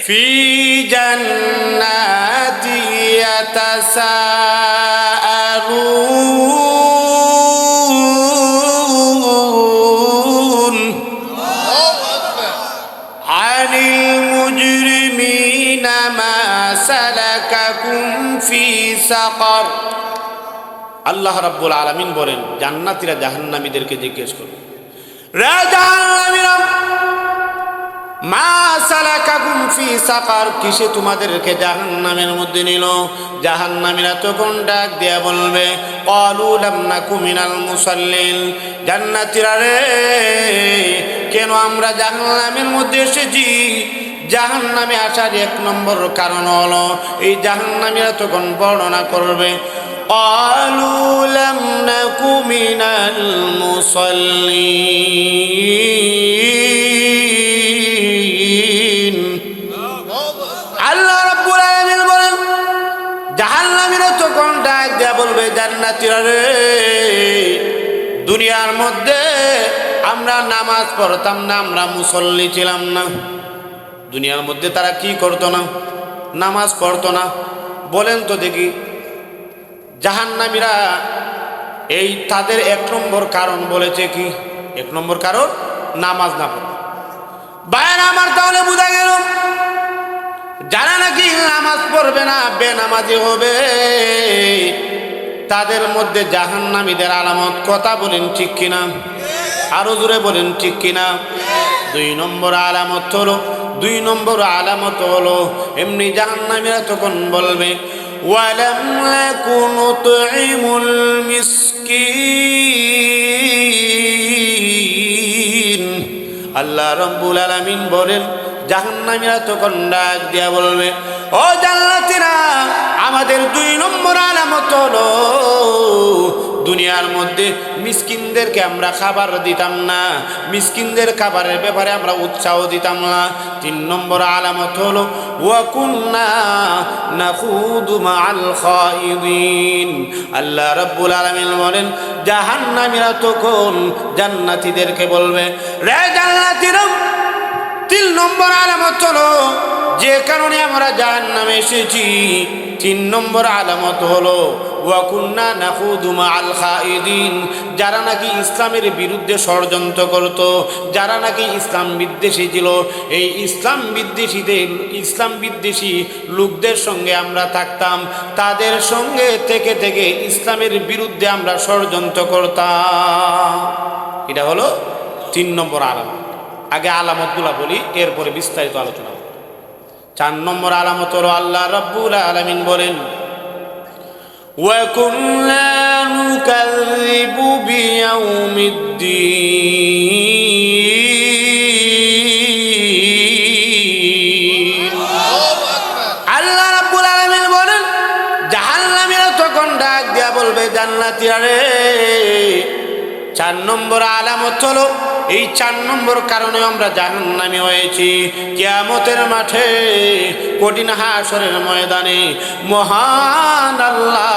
ফি জান্নাতি ইয়াতাসাআলুন আনিল মুজরিমিনা মা সালাকাকুম ফি সাকার। আল্লাহ রাব্বুল আলামিন বলেন, জান্নাতীরা জাহান্নামীদেরকে জিজ্ঞেস করবে, রে জাহান্নামীরা, মা সালাকাকুম ফি সাকার, কিসে তোমাদেরকে জাহান্নামের মধ্যে নিল? জাহান্নামীরা তখন ডাক দিয়া বলবে, ক্বালু লাম নাকু মিনাল মুসাল্লিন, জান্নাতীরা রে, কেন আমরা জাহান্নামের মধ্যে এসেছি? জাহান্নামে আসার এক নম্বর কারণ হলো, এই জাহান্নামীরা তখন বর্ণনা করবে, ক্বালু লাম নাকু মিনাল মুসাল্লিন। আল্লাহ রাব্বুল আলামিন বলেন, জাহান্নামীরা তখন ডাক দিয়া বলবে, জান্নাতীরা রে, দুনিয়ার মধ্যে আমরা নামাজ পড়তাম না, আমরা মুসল্লি ছিলাম না। দুনিয়ার মধ্যে তারা কি করতো না? নামাজ পড়তো না। বলেন তো দেখি, জাহান্নামীরা এই তাদের এক নম্বর কারণ বলেছে কি? এক নম্বর কারণ নামাজ না পড়া। বায়ান আমার, তাহলে বোঝা গেল যারা নাকি নামাজ পড়বে না, বেনামাজি হবে, তাদের মধ্যে জাহান্নামীদের আলামত। কথা বলেন ঠিক কিনা? আরো জোরে বলেন ঠিক কিনা? দুই নম্বর আলামত হলো এমনি জাহান্নামীরা তখন বলবে, ওয়ালাম নাকু নুতঈমুল মিসকিন। আল্লাহ রাব্বুল আলামিন বলেন, জাহান্নামীরা তখন ডাক দিয়া বলবে, ও জান্নাতীরা, আমাদের দুই নম্বর আলামত হলো দুনিয়ার মধ্যে মিসকিনদেরকে আমরা খাবার দিতাম না, মিসকিনদের খাবারের ব্যাপারে আমরা উৎসাহ দিতাম না। তিন নম্বর আলামত হলো ওয়া কুন্না নাখুদু মাআল খায়িদিন। আল্লাহ রাব্বুল আলামিন বলেন, জাহান্নামীরা তখন জান্নাতীদেরকে বলবে, রে জান্নাতীরা, তিন নম্বর আলামত হলো যে কারণে আমরা জাহান্নামে এসেছি, তিন নম্বর আলামত হলো ওয়া কুন্না নাখুদু মাআল খায়িদিন। যারা নাকি ইসলামের বিরুদ্ধে ষড়যন্ত্র করত, যারা নাকি ইসলাম বিদ্বেষী ছিল, এই ইসলাম বিদ্বেষী লোকদের সঙ্গে আমরা থাকতাম, তাদের সঙ্গে থেকে থেকে ইসলামের বিরুদ্ধে আমরা ষড়যন্ত্র করতাম। এটা হলো তিন নম্বর আলামত। আগে আলামতগুলা বলি, এরপরে বিস্তারিত আলোচনা। চার নম্বর আলামত হলো আল্লাহ রাব্বুল আলামিন বলেন, ওয়া কুন্না নুকাযযিবু বিয়াউমিদ্দিন। আল্লাহ রাব্বুল আলামিন বলেন, জাহান্নামীরা তখন ডাক দিয়া বলবে, জান্নাতীরা রে, চার নম্বর আলামত হলো, এই চার নম্বর কারণে আমরা জাহান্নামী হয়েছি। কিয়ামতের মাঠে, কঠিন হাসরের ময়দানে মহান আল্লাহ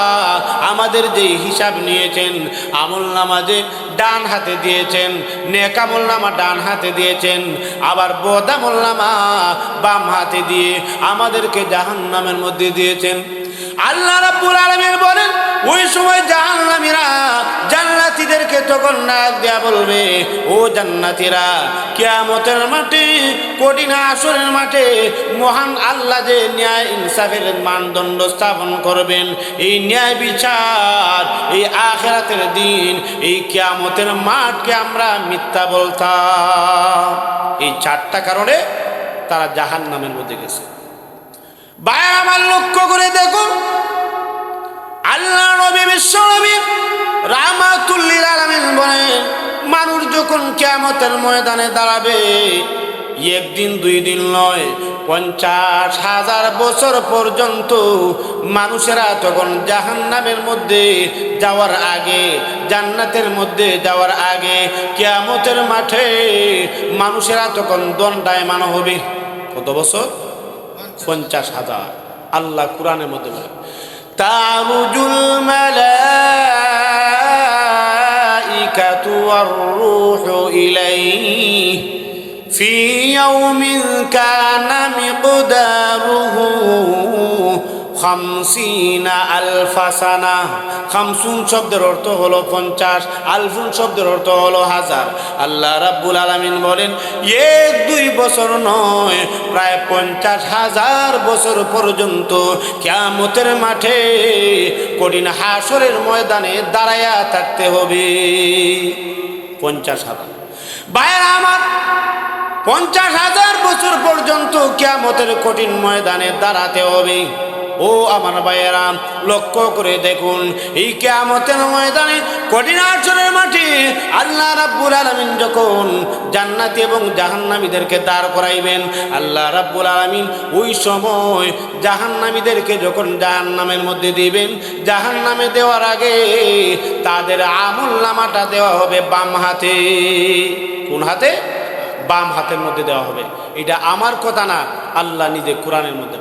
আমাদের যে হিসাব নিয়েছেন, আমলনামা যে ডান হাতে দিয়েছেন, নেক আমলনামা ডান হাতে দিয়েছেন, আবার বদ আমলনামা বাম হাতে দিয়ে আমাদেরকে জাহান্নামের মধ্যে দিয়েছেন। আল্লাহ রাব্বুল আলামিন বলেন, ওই সময় জাহান্নামীরা জান্নাতীদেরকে তখন ডাক দেয়া বলবে, ও জান্নাতীরা, কিয়ামতের মাঠে, কঠিন হাসরের মাঠে মহান আল্লাহ যে ন্যায় ইনসাফের মানদণ্ড স্থাপন করবেন, এই ন্যায় বিচার, এই আখিরাতের দিন, এই কিয়ামতের মাঠকে আমরা মিথ্যা বলতাম। এই চারটা কারণে তারা জাহান্নামের মধ্যে গেছে। ভাই আমার, লক্ষ্য করে দেখুন, আল্লাহ নবী, বিশ্ব নবী রাহমাতুল লিল আলামিন বলেন, মানুষ যখন কিয়ামতের ময়দানে দাঁড়াবে, একদিন দুই দিন নয়, 50,000 বছর পর্যন্ত মানুষেরা তখন জাহান্নামের মধ্যে যাওয়ার আগে, জান্নাতের মধ্যে যাওয়ার আগে, কিয়ামতের মাঠে মানুষেরা তখন দণ্ডায়মান হবে। কত বছর? 50,000। আল্লাহ কুরআনের মধ্যে বলে, তারুজুল মালাইকাতু ওয়ার রূহু ইলাইহি ফি ইয়াউমিন কানা মিকদারুহু 50 আলফা সানা। 50 শব্দের অর্থ হলো 50, আলফুন শব্দের অর্থ হলো হাজার। আল্লাহ রাব্বুল আলামিন বলেন 1-2 বছর নয়, প্রায় 50,000 বছর পর্যন্ত কিয়ামতের মাঠে কঠিন হাসরের ময়দানে দাঁড়ায়া থাকতে হবে। 50,000 ভাইরা আমার, 50,000 বছর পর্যন্ত কিয়ামতের কঠিন ময়দানে দাঁড়াতে হবে। ও আমার ভাইয়েরা, লক্ষ্য করে দেখুন, এই কিয়ামতের ময়দানে কঠিন হাসরের মাঠে আল্লাহ রাব্বুল আলামিন যখন জান্নাতি এবং জাহান্নামীদেরকে দাঁড় করাইবেন, আল্লাহ রাব্বুল আলামিন ওই সময় জাহান্নামীদেরকে যখন জাহান্নামের মধ্যে দিবেন, জাহান্নামে দেওয়ার আগে তাদের আমলনামাটা দেওয়া হবে বাম হাতে। কোন হাতে? বাম হাতের মধ্যে দেওয়া হবে। এটা আমার কথা না, আল্লাহ নিজে কোরআনের মধ্যে